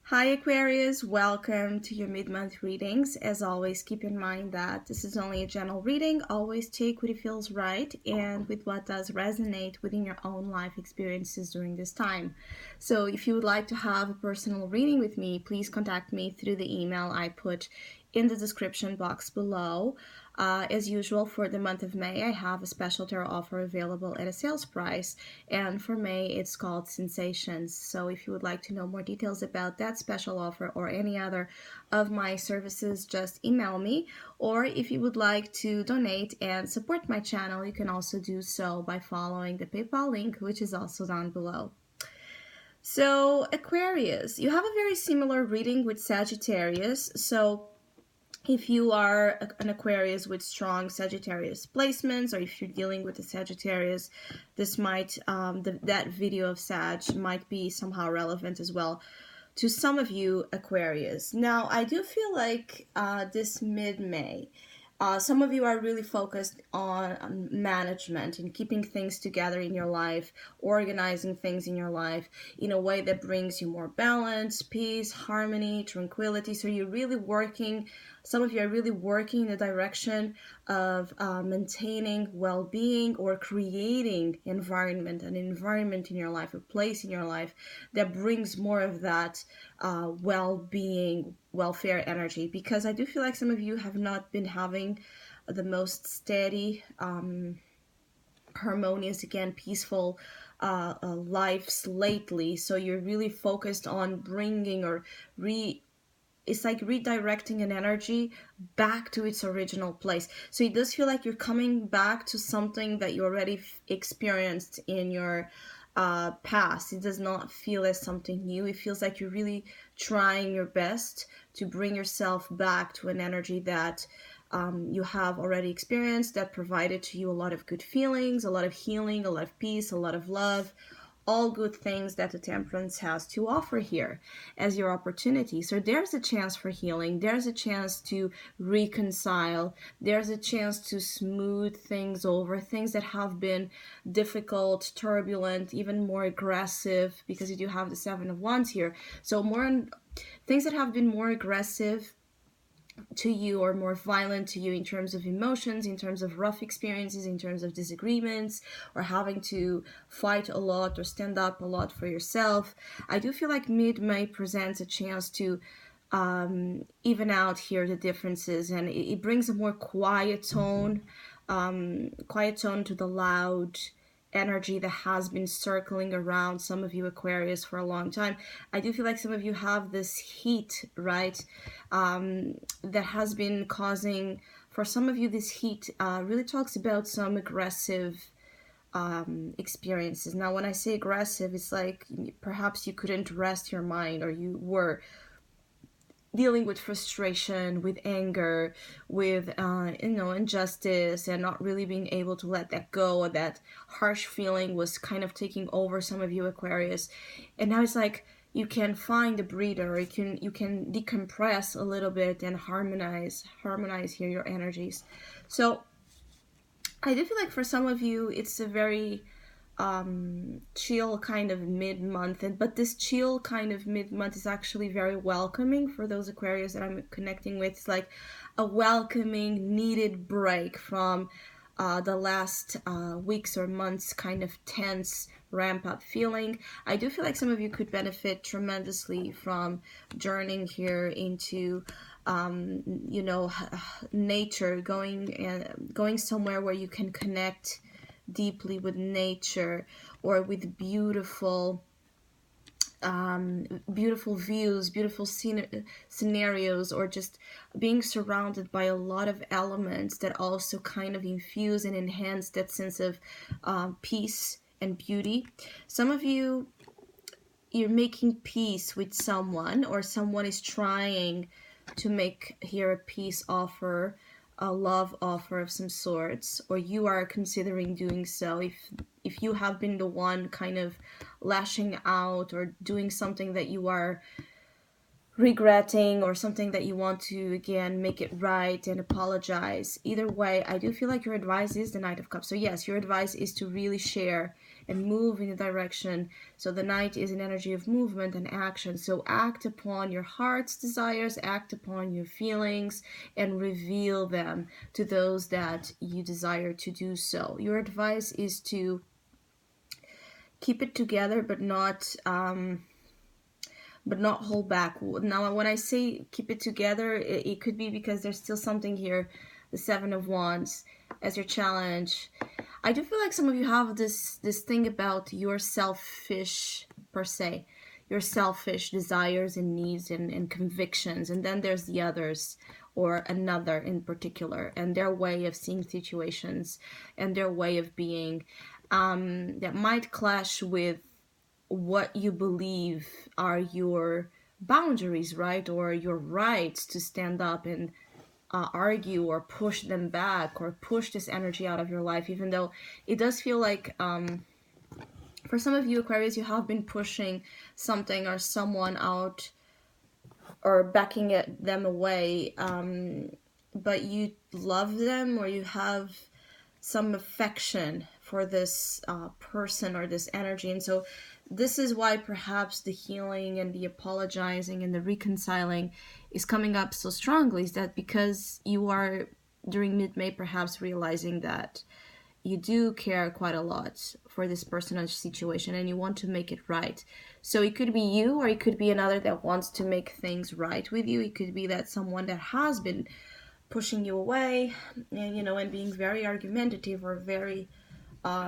Hi Aquarius, welcome to your mid-month readings. As always, keep in mind that this is only a general reading. Always take what it feels right and with what does resonate within your own life experiences during this time. So if you would like to have a personal reading with me, please contact me through the email I put in the description box below. As usual, for the month of May, I have a special tarot offer available at a sales price, and for May, it's called Sensations. So if you would like to know more details about that special offer or any other of my services, just email me. Or if you would like to donate and support my channel, you can also do so by following the PayPal link, which is also down below. So, Aquarius, you have a very similar reading with Sagittarius. So, if you are an Aquarius with strong Sagittarius placements, or if you're dealing with a Sagittarius, this might that video of Sag might be somehow relevant as well to some of you Aquarius. Now, I do feel like this mid-May, some of you are really focused on management and keeping things together in your life, organizing things in your life in a way that brings you more balance, peace, harmony, tranquility. So you're really working, some of you are really working in the direction of maintaining well-being or creating an environment in your life, a place in your life that brings more of that well-being, welfare energy, because I do feel like some of you have not been having the most steady, harmonious, again, peaceful lives lately. So you're really focused on bringing or it's like redirecting an energy back to its original place. So it does feel like you're coming back to something that you already experienced in your past. It does not feel as something new. It feels like you're really trying your best to bring yourself back to an energy that you have already experienced, that provided to you a lot of good feelings, a lot of healing, a lot of peace, a lot of love, all good things that the Temperance has to offer here as your opportunity. So there's a chance for healing, there's a chance to reconcile, there's a chance to smooth things over, things that have been difficult, turbulent, even more aggressive, because you do have the Seven of Wands here. So things that have been more aggressive to you or more violent to you in terms of emotions, in terms of rough experiences, in terms of disagreements, or having to fight a lot or stand up a lot for yourself. I do feel like mid-May presents a chance to even out here the differences, and it brings a more quiet tone to the loud energy that has been circling around some of you Aquarius for a long time. I do feel like some of you have this heat, right, that has been causing, for some of you, this heat really talks about some aggressive experiences. Now, when I say aggressive, it's like perhaps you couldn't rest your mind, or you were dealing with frustration, with anger, with injustice, and not really being able to let that go. Or that harsh feeling was kind of taking over some of you Aquarius, and now it's like you can find a breather. You can decompress a little bit and harmonize here your energies. So I do feel like for some of you it's a very chill kind of mid-month, but this chill kind of mid-month is actually very welcoming for those Aquarius that I'm connecting with. It's like a welcoming, needed break from the last weeks or months kind of tense ramp up feeling. I do feel like some of you could benefit tremendously from journeying here into nature, going somewhere where you can connect deeply with nature, or with beautiful views, beautiful scenarios, or just being surrounded by a lot of elements that also kind of infuse and enhance that sense of peace and beauty. Some of you, you're making peace with someone, or someone is trying to make here a peace offer, a love offer of some sorts, or you are considering doing so. If you have been the one kind of lashing out or doing something that you are regretting, or something that you want to again make it right and apologize, either way, I do feel like your advice is the Knight of Cups. So yes, your advice is to really share and move in a direction. So the Knight is an energy of movement and action. So act upon your heart's desires, act upon your feelings, and reveal them to those that you desire to do so. Your advice is to keep it together, but not hold back. Now, when I say keep it together, it could be because there's still something here, the Seven of Wands, as your challenge. I do feel like some of you have this thing about your selfish, per se, your selfish desires and needs and convictions, and then there's the others, or another in particular, and their way of seeing situations and their way of being, that might clash with what you believe are your boundaries, right? Or your rights to stand up and argue or push them back or push this energy out of your life, even though it does feel like, for some of you Aquarius, you have been pushing something or someone out or backing them away, but you love them, or you have some affection for this person or this energy. And so this is why perhaps the healing and the apologizing and the reconciling is coming up so strongly, is that because you are during mid-May perhaps realizing that you do care quite a lot for this person or situation, and you want to make it right. So it could be you, or it could be another that wants to make things right with you. It could be that someone that has been pushing you away, and and being very argumentative or very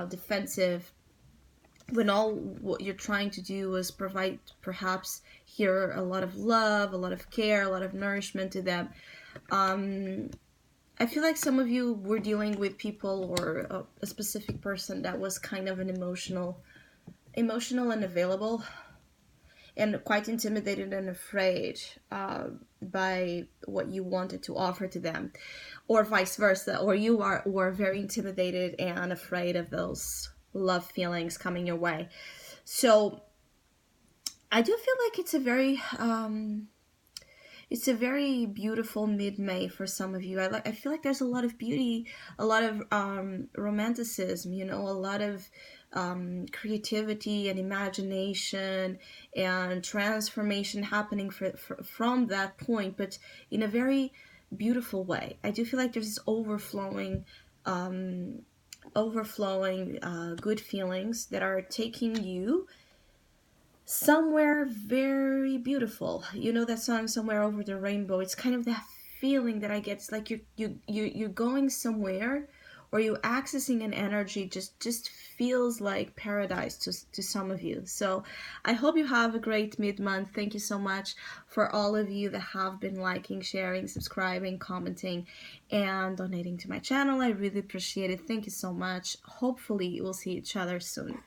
defensive, when all what you're trying to do is provide perhaps here a lot of love, a lot of care, a lot of nourishment to them. I feel like some of you were dealing with people or a specific person that was kind of an emotional and available, and quite intimidated and afraid by what you wanted to offer to them, or vice versa, or you were very intimidated and afraid of those love feelings coming your way. So I do feel like it's a very beautiful mid-May for some of you. I feel like there's a lot of beauty, a lot of romanticism, a lot of creativity and imagination and transformation happening from that point, but in a very beautiful way. I do feel like there's this overflowing good feelings that are taking you somewhere very beautiful. You know that song "Somewhere Over the Rainbow"? It's kind of that feeling that I get. It's like you're going somewhere, or you accessing an energy just feels like paradise to some of you. So I hope you have a great mid-month. Thank you so much for all of you that have been liking, sharing, subscribing, commenting, and donating to my channel. I really appreciate it. Thank you so much. Hopefully we'll see each other soon.